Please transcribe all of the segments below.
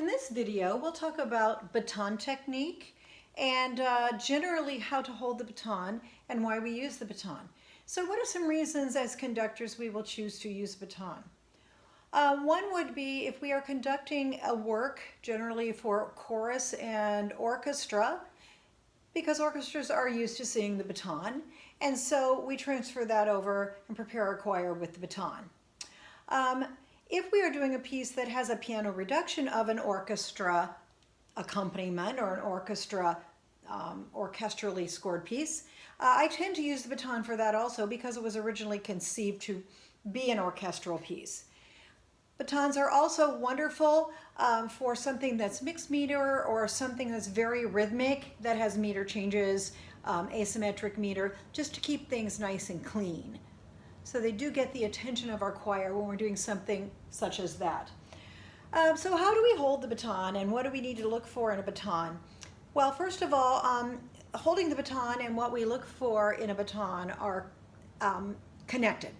In this video, we'll talk about baton technique and generally how to hold the baton and why we use the baton. So what are some reasons as conductors we will choose to use baton? One would be if we are conducting a work generally for chorus and orchestra, because orchestras are used to seeing the baton, and so we transfer that over and prepare our choir with the baton. If we are doing a piece that has a piano reduction of an orchestra accompaniment or an orchestrally scored piece, I tend to use the baton for that also because it was originally conceived to be an orchestral piece. Batons are also wonderful for something that's mixed meter or something that's very rhythmic that has meter changes, asymmetric meter, just to keep things nice and clean. So they do get the attention of our choir when we're doing something such as that. So how do we hold the baton and what do we need to look for in a baton? Well, first of all, holding the baton and what we look for in a baton are connected.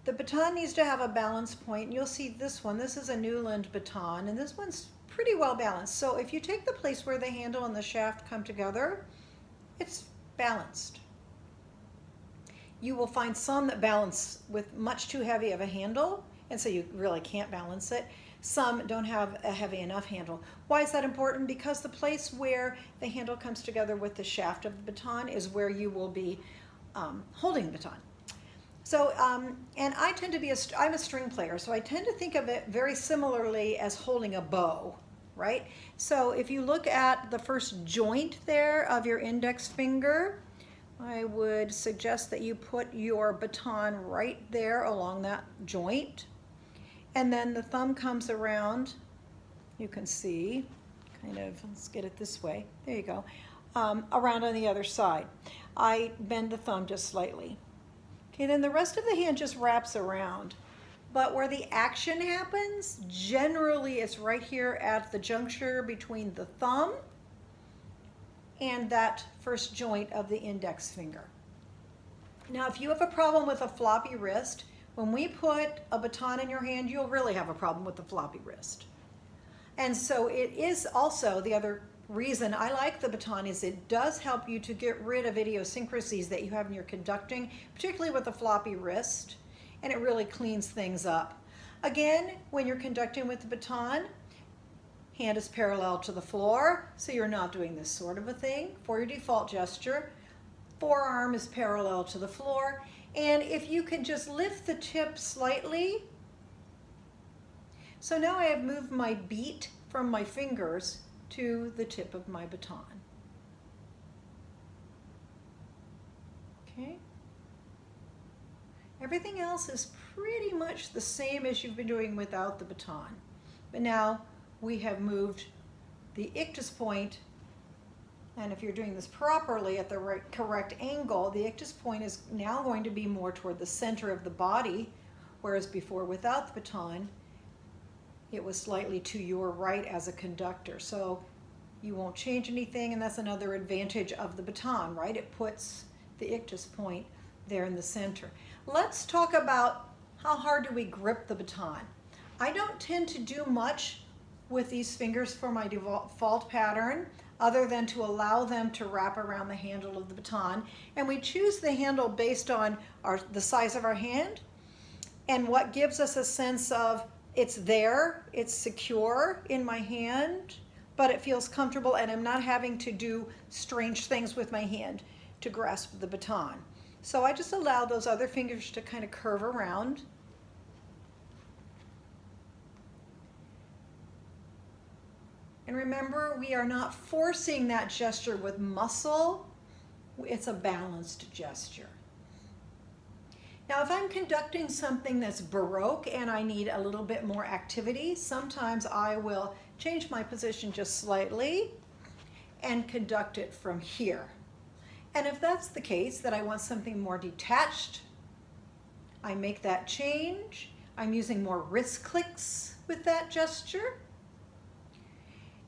The baton needs to have a balance point, and you'll see this one. This is a Newland baton, and this one's pretty well balanced. So if you take the place where the handle and the shaft come together, it's balanced. You will find some that balance with much too heavy of a handle, and so you really can't balance it. Some don't have a heavy enough handle. Why is that important? Because the place where the handle comes together with the shaft of the baton is where you will be holding the baton. So, and I tend to be I'm a string player, so I tend to think of it very similarly as holding a bow, right? So if you look at the first joint there of your index finger, I would suggest that you put your baton right there along that joint. And then the thumb comes around, you can see, kind of, let's get it this way, there you go, around on the other side. I bend the thumb just slightly. Okay, then the rest of the hand just wraps around. But where the action happens, generally it's right here at the juncture between the thumb and that first joint of the index finger. Now, if you have a problem with a floppy wrist, when we put a baton in your hand, you'll really have a problem with the floppy wrist. And so it is also the other reason I like the baton is it does help you to get rid of idiosyncrasies that you have in your conducting, particularly with a floppy wrist, and it really cleans things up. Again, when you're conducting with the baton, hand is parallel to the floor, so you're not doing this sort of a thing for your default gesture. Forearm is parallel to the floor, and if you can just lift the tip slightly. So now I have moved my beat from my fingers to the tip of my baton. Okay. Everything else is pretty much the same as you've been doing without the baton. But now we have moved the ictus point, and if you're doing this properly at the correct angle, the ictus point is now going to be more toward the center of the body, whereas before without the baton, it was slightly to your right as a conductor. So you won't change anything, and that's another advantage of the baton, right? It puts the ictus point there in the center. Let's talk about how hard do we grip the baton. I don't tend to do much with these fingers for my default pattern other than to allow them to wrap around the handle of the baton. And we choose the handle based on the size of our hand and what gives us a sense of it's there, it's secure in my hand, but it feels comfortable and I'm not having to do strange things with my hand to grasp the baton. So I just allow those other fingers to kind of curve around. And remember, we are not forcing that gesture with muscle. It's a balanced gesture. Now, if I'm conducting something that's Baroque and I need a little bit more activity, sometimes I will change my position just slightly and conduct it from here. And if that's the case, that I want something more detached, I make that change. I'm using more wrist clicks with that gesture,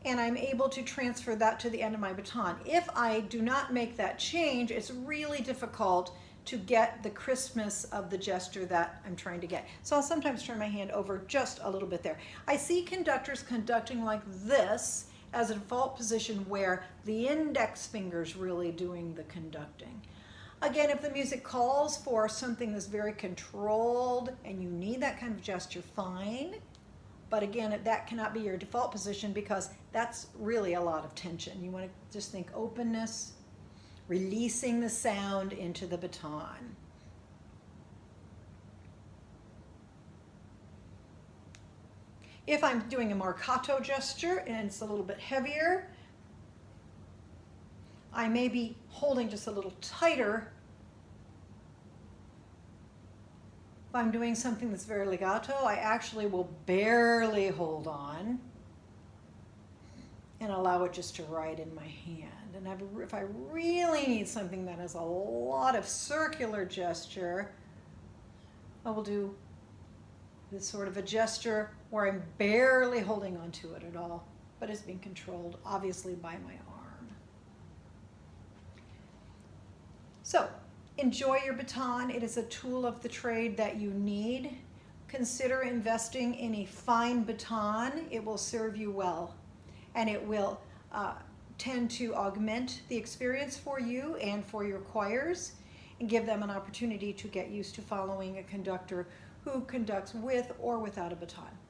and I'm able to transfer that to the end of my baton. If I do not make that change, it's really difficult to get the crispness of the gesture that I'm trying to get. So I'll sometimes turn my hand over just a little bit there. I see conductors conducting like this as a default position where the index finger's really doing the conducting. Again, if the music calls for something that's very controlled and you need that kind of gesture, fine. But again, that cannot be your default position because that's really a lot of tension. You want to just think openness, releasing the sound into the baton. If I'm doing a marcato gesture and it's a little bit heavier, I may be holding just a little tighter. If I'm doing something that's very legato, I actually will barely hold on and allow it just to ride in my hand. And if I really need something that has a lot of circular gesture, I will do this sort of a gesture where I'm barely holding onto it at all, but it's being controlled obviously by my arm. So enjoy your baton. It is a tool of the trade that you need. Consider investing in a fine baton. It will serve you well, and it will tend to augment the experience for you and for your choirs and give them an opportunity to get used to following a conductor who conducts with or without a baton.